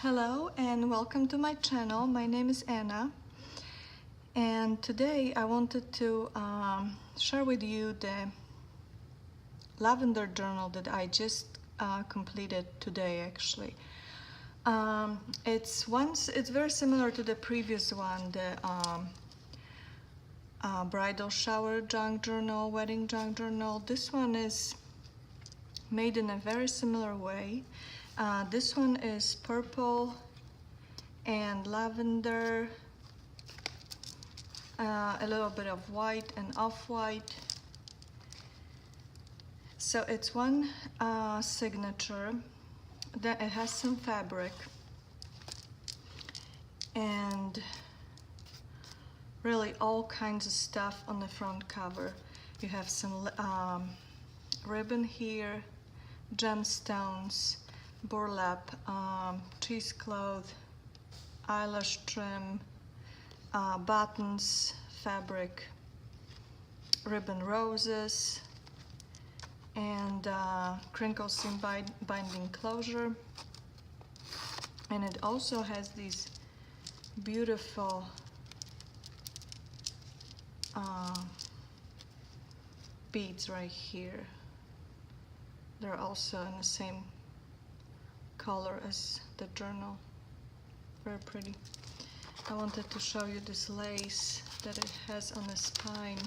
Hello and welcome to my channel. My name is Anna, and today I wanted to share with you the Lavender journal that I just completed today actually. It's very similar to the previous one, the bridal shower junk journal, wedding junk journal. This one is made in a very similar way. This one is purple and lavender, a little bit of white and off-white. So it's one signature. Then it has some fabric and really all kinds of stuff on the front cover. You have some ribbon here, gemstones, burlap, cheesecloth, eyelash trim, buttons, fabric, ribbon roses, and crinkle seam binding closure. And it also has these beautiful beads right here. They're also in the same color as the journal. Very pretty. I wanted to show you this lace that it has on the spine.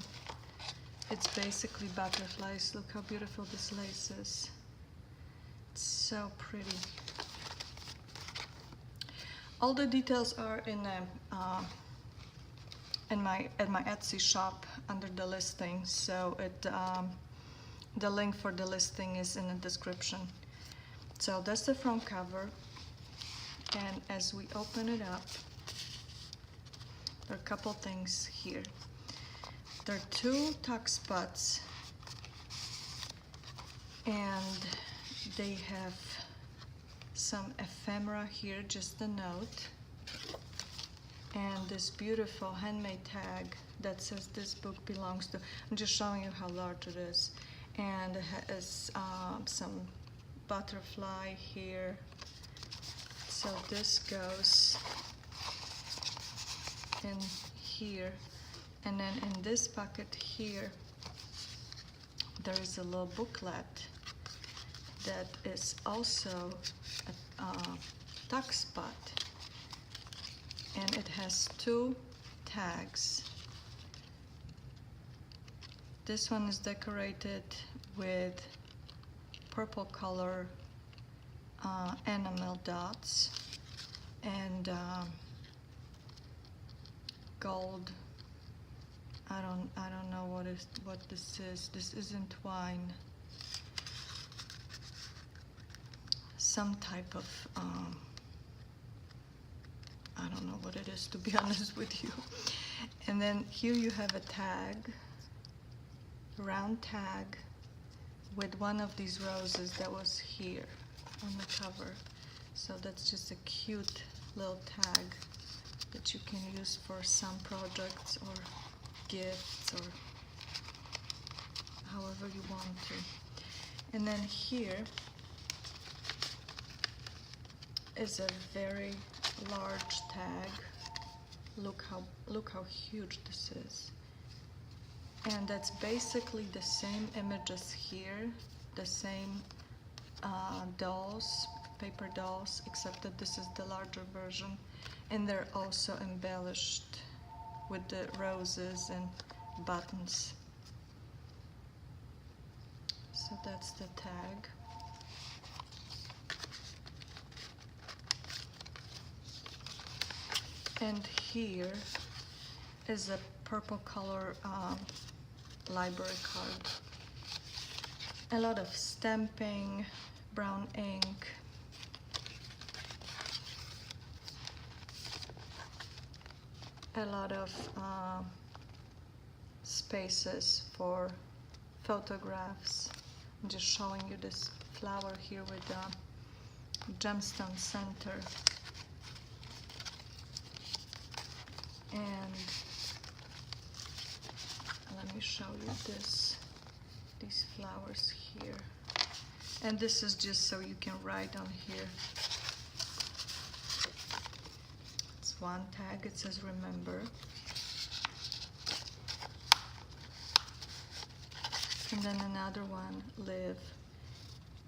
It's basically butterflies. Look how beautiful this lace is. It's so pretty. All the details are in my Etsy shop under the listing. So the link for the listing is in the description. So that's the front cover, and as we open it up, there are a couple things here. There are two tuck spots, and they have some ephemera here, just a note, and this beautiful handmade tag that says this book belongs to. I'm just showing you how large it is, and it has some butterfly here. So this goes in here, and then in this pocket here there is a little booklet that is also a tuck spot, and it has two tags. This one is decorated with purple color enamel dots and gold. I don't know what this is. This isn't twine. Some type of I don't know what it is, to be honest with you. And then here you have a tag, round tag, with one of these roses that was here on the cover. So that's just a cute little tag that you can use for some projects or gifts or however you want to. And then here is a very large tag. Look how huge this is. And that's basically the same images here, the same dolls, paper dolls, except that this is the larger version, and they're also embellished with the roses and buttons. So that's the tag. And here is a purple color library card. A lot of stamping, brown ink, a lot of spaces for photographs. I'm just showing you this flower here with the gemstone center. And let me show you these flowers here. And this is just so you can write on here. one tag, it says remember. And then another one, live,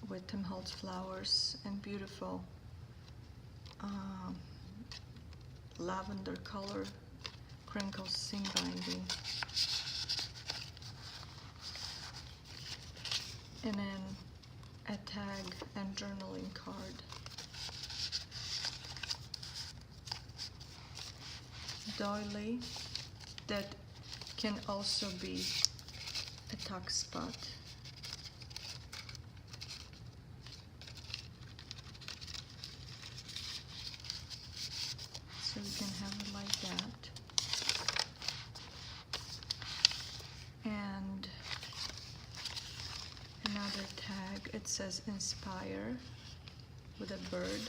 with Tim Holtz flowers and beautiful lavender color crinkle seam binding. And then a tag and journaling card. Doily, that can also be a tuck spot. So you can have it like that. And another tag, it says inspire with a bird.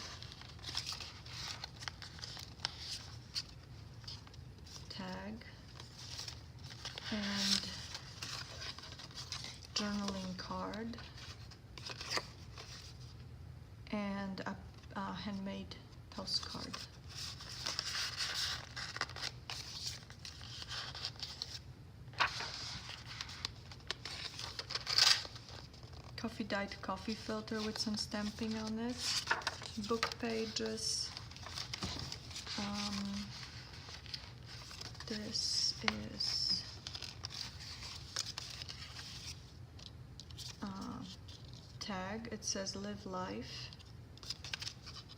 Tag and journaling card and a handmade postcard. Coffee dyed coffee filter with some stamping on it. Book pages. This is tag. It says live life.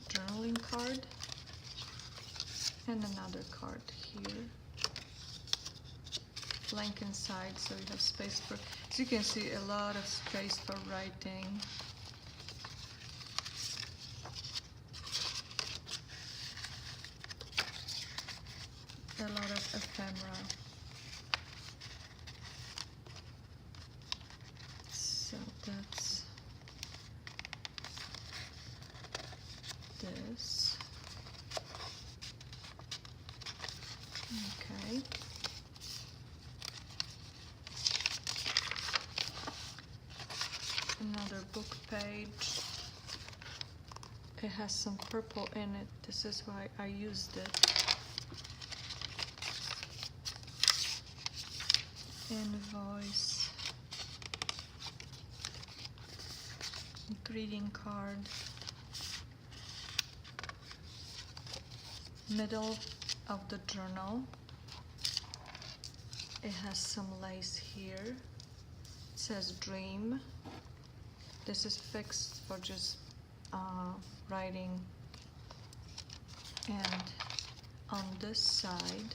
Journaling card. And another card here. Blank inside, so you have space for, as you can see, a lot of space for writing. A lot of ephemera. So that's this. Okay. Another book page. It has some purple in it. This is why I used it. Invoice. Greeting card. Middle of the journal. It has some lace here. It says dream. This is fixed for just writing. And on this side,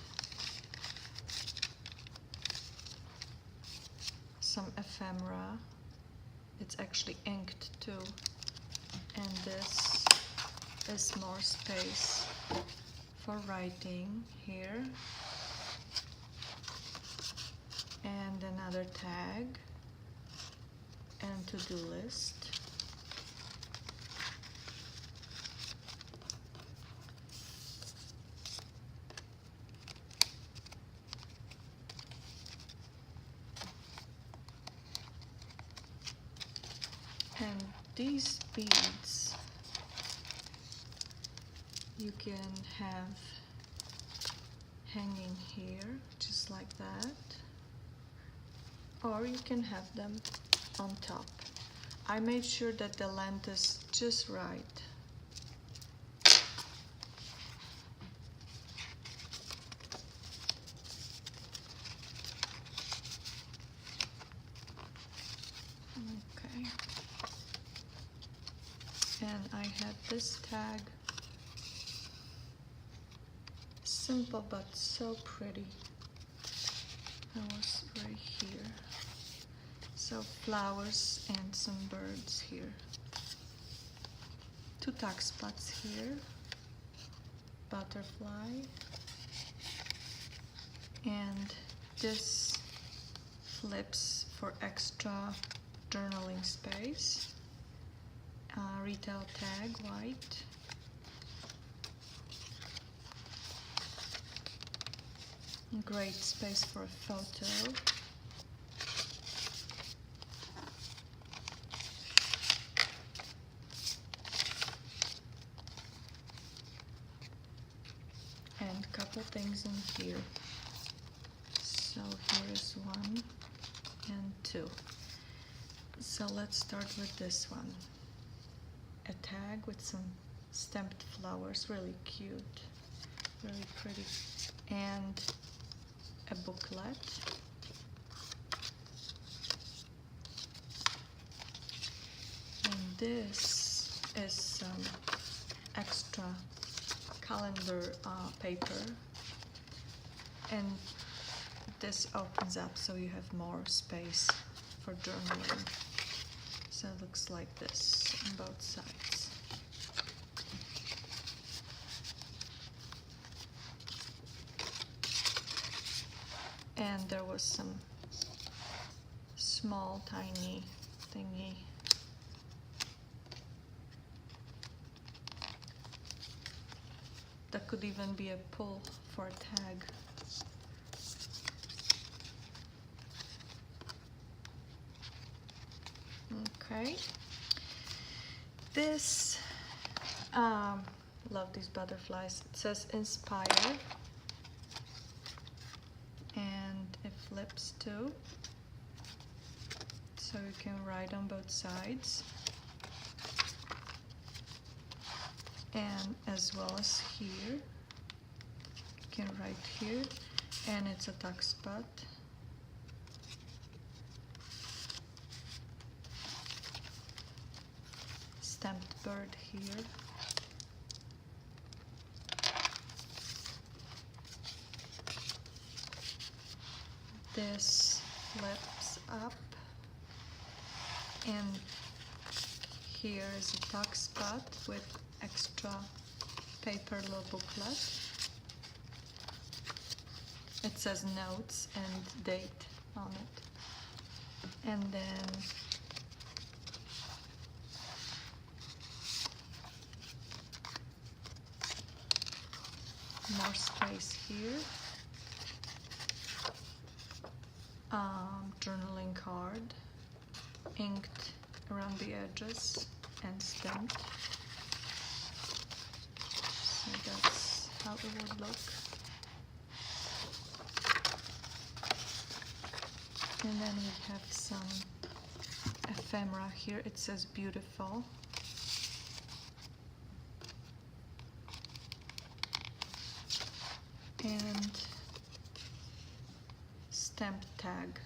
some ephemera. It's actually inked too. And this is more space for writing here. And another tag and to-do list. And these beads you can have hanging here, just like that. Or you can have them on top. I made sure that the length is just right. Okay. And I had this tag. Simple but so pretty. That was right here. So flowers and some birds here. Two tuck spots here. Butterfly. And this flips for extra journaling space. Retail tag, white. Great space for a photo. And found a couple things in here. So here is 1 and 2. So let's start with this one. A tag with some stamped flowers, really cute, really pretty, and a booklet. And this is some extra calendar paper, and this opens up so you have more space for journaling. So it looks like this on both sides. And there was some small tiny thingy. That could even be a pull for a tag. Okay. This, love these butterflies. It says inspire. And it flips too. So you can write on both sides. And as well as here. You can write here. And it's a tuck spot. Stamped bird here. This flips up, and here is a tuck spot with extra paper little booklet. It says notes and date on it. And then more space here. Journaling card, inked around the edges and stamped. So that's how it would look. And then we have some ephemera here. It says beautiful. And stamp tag.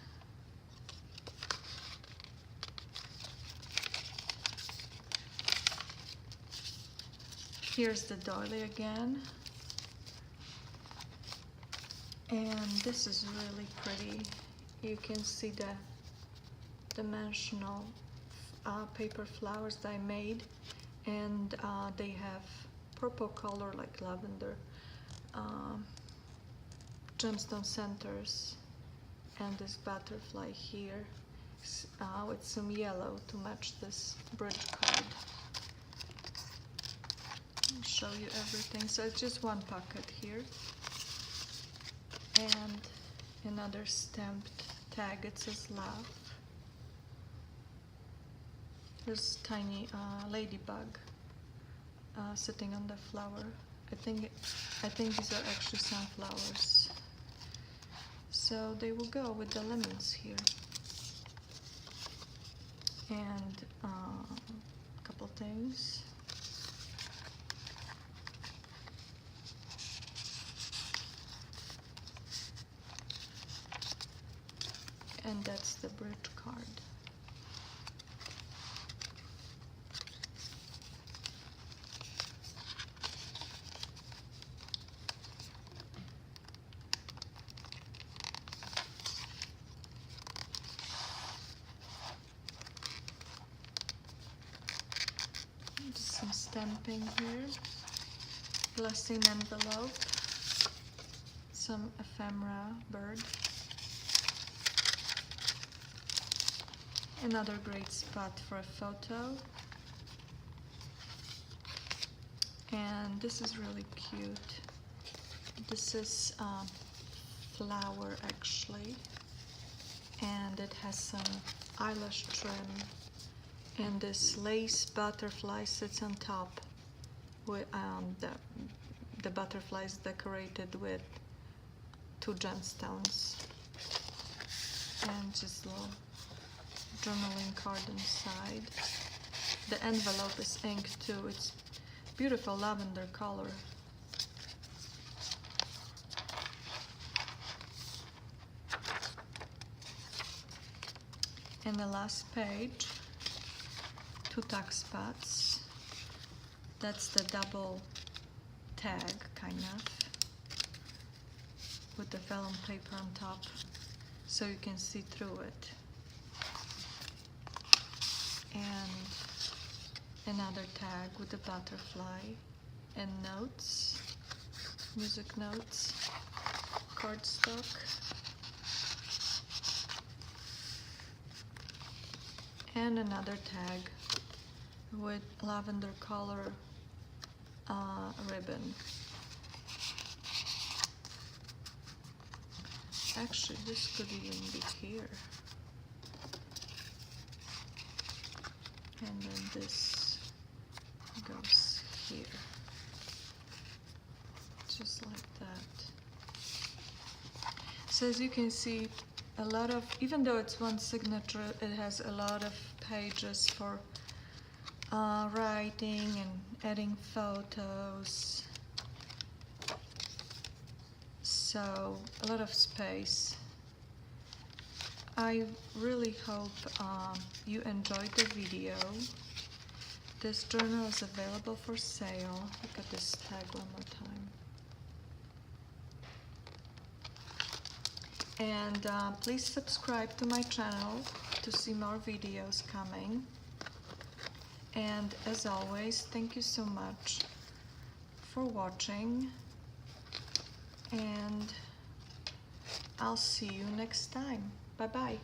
Here's the doily again. And this is really pretty. You can see the dimensional paper flowers that I made, and they have purple color like lavender, gemstone centers, and this butterfly here with some yellow to match this bridge card. I'll show you everything. So it's just one pocket here, and another stamped tag. It says love. There's a tiny ladybug sitting on the flower. I think these are actually sunflowers. So they will go with the lemons here. And a couple things. And that's the bridge card. Just some stamping here. Blessing envelope. Some ephemera bird. Another great spot for a photo. And this is really cute. This is flower actually, and it has some eyelash trim, and this lace butterfly sits on top with the butterfly is decorated with 2 gemstones and just a little journaling card inside. The envelope is inked too. It's beautiful lavender color. And the last page, 2 tack spots. That's the double tag, kind of, with the vellum paper on top, so you can see through it. And another tag with the butterfly and notes, music notes, cardstock. And another tag with lavender color ribbon. Actually, this could even be here. And then this goes here. Just like that. So as you can see, a lot of, even though it's one signature, it has a lot of pages for writing and adding photos. So a lot of space. I really hope you enjoyed the video. This journal is available for sale. Look at this tag one more time. And please subscribe to my channel to see more videos coming. And as always, thank you so much for watching, and I'll see you next time. Bye bye.